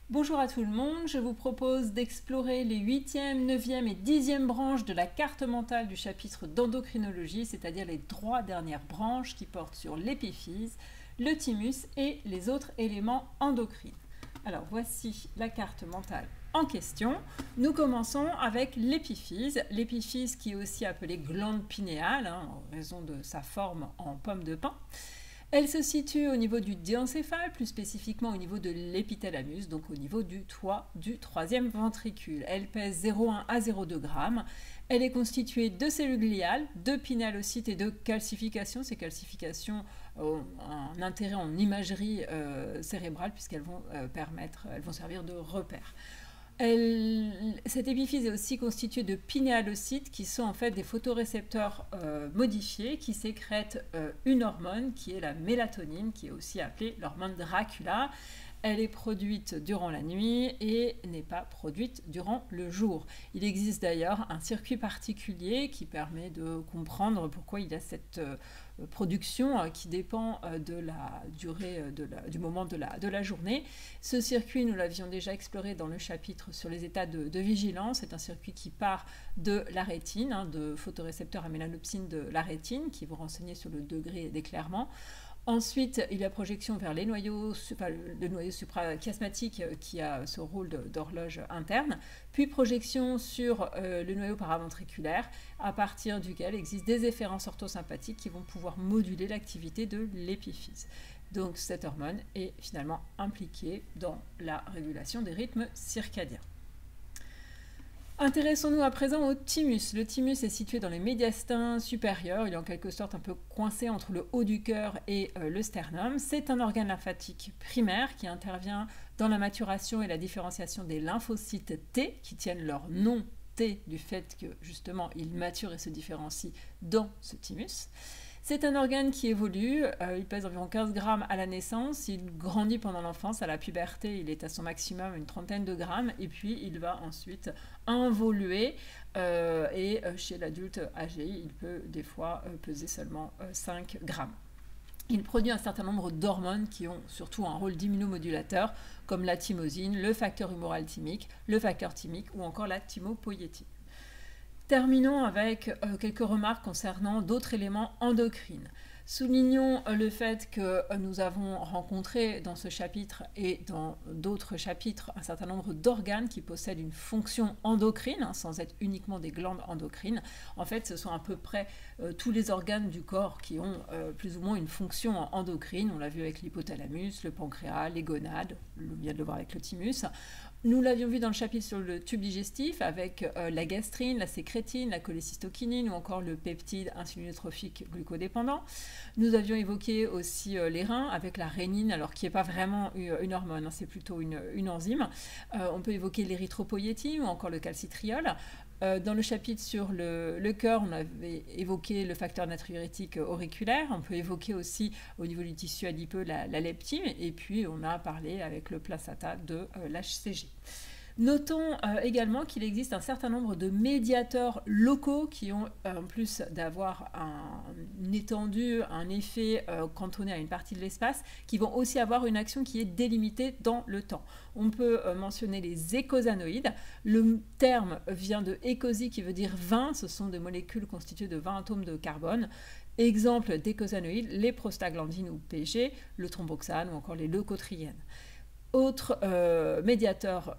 Bonjour à tout le monde, je vous propose d'explorer les 8e, 9e et 10e branches de la carte mentale du chapitre d'endocrinologie, c'est-à-dire les 3 dernières branches qui portent sur l'épiphyse, le thymus et les autres éléments endocrines. Alors voici la carte mentale en question. Nous commençons avec l'épiphyse qui est aussi appelée glande pinéale, en raison de sa forme en pomme de pin. Elle se situe au niveau du diencéphale, plus spécifiquement au niveau de l'épithalamus, donc au niveau du toit du troisième ventricule. Elle pèse 0,1 à 0,2 grammes. Elle est constituée de cellules gliales, de pinéalocytes et de calcifications. Ces calcifications ont un intérêt en imagerie cérébrale puisqu'elles vont servir de repères. Cette épiphyse est aussi constituée de pinéalocytes qui sont en fait des photorécepteurs modifiés qui sécrètent une hormone qui est la mélatonine, qui est aussi appelée l'hormone Dracula. Elle est produite durant la nuit et n'est pas produite durant le jour. Il existe d'ailleurs un circuit particulier qui permet de comprendre pourquoi il y a cette production qui dépend de la durée du moment de la journée. Ce circuit, nous l'avions déjà exploré dans le chapitre sur les états de vigilance. C'est un circuit qui part de la rétine, de photorécepteurs à mélanopsine de la rétine, qui vont renseigner sur le degré d'éclairement. Ensuite, il y a projection vers le noyau suprachiasmatique qui a ce rôle d'horloge interne, puis projection sur le noyau paraventriculaire, à partir duquel existent des efférences orthosympathiques qui vont pouvoir moduler l'activité de l'épiphyse. Donc cette hormone est finalement impliquée dans la régulation des rythmes circadiens. Intéressons-nous à présent au thymus. Le thymus est situé dans les médiastins supérieurs. Il est en quelque sorte un peu coincé entre le haut du cœur et le sternum. C'est un organe lymphatique primaire qui intervient dans la maturation et la différenciation des lymphocytes T, qui tiennent leur nom T du fait que justement ils maturent et se différencient dans ce thymus. C'est un organe qui évolue, il pèse environ 15 grammes à la naissance, il grandit pendant l'enfance, à la puberté il est à son maximum une trentaine de grammes et puis il va ensuite involuer et chez l'adulte âgé il peut des fois peser seulement 5 grammes. Il produit un certain nombre d'hormones qui ont surtout un rôle d'immunomodulateur comme la thymosine, le facteur humoral thymique, le facteur thymique ou encore la thymopoïétine. Terminons avec quelques remarques concernant d'autres éléments endocrines. Soulignons le fait que nous avons rencontré dans ce chapitre et dans d'autres chapitres un certain nombre d'organes qui possèdent une fonction endocrine, sans être uniquement des glandes endocrines. En fait, ce sont à peu près tous les organes du corps qui ont plus ou moins une fonction endocrine. On l'a vu avec l'hypothalamus, le pancréas, les gonades, on vient de le voir avec le thymus. Nous l'avions vu dans le chapitre sur le tube digestif avec la gastrine, la sécrétine, la cholécystokinine ou encore le peptide insulinotrophique glucodépendant. Nous avions évoqué aussi les reins avec la rénine, alors qui n'est pas vraiment une hormone, c'est plutôt une enzyme. On peut évoquer l'érythropoïétine ou encore le calcitriol. Dans le chapitre sur le cœur, on avait évoqué le facteur natriurétique auriculaire. On peut évoquer aussi au niveau du tissu adipeux la leptine. Et puis, on a parlé avec le placenta de l'HCG. Notons également qu'il existe un certain nombre de médiateurs locaux qui ont, en plus d'avoir une étendue, un effet cantonné à une partie de l'espace, qui vont aussi avoir une action qui est délimitée dans le temps. On peut mentionner les écosanoïdes. Le terme vient de écosie qui veut dire 20. Ce sont des molécules constituées de 20 atomes de carbone. Exemple d'écosanoïdes, les prostaglandines ou PG, le thromboxane ou encore les leucotriènes. Autres médiateurs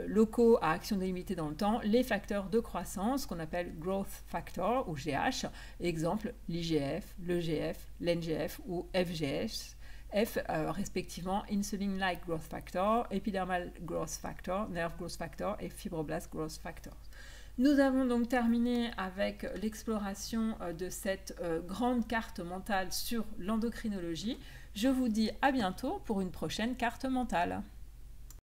locaux à action délimitée dans le temps, les facteurs de croissance qu'on appelle growth factor ou GH, exemple l'IGF, l'EGF, l'NGF ou FGF, respectivement insulin-like growth factor, epidermal growth factor, nerve growth factor et fibroblast growth factor. Nous avons donc terminé avec l'exploration de cette grande carte mentale sur l'endocrinologie. Je vous dis à bientôt pour une prochaine carte mentale.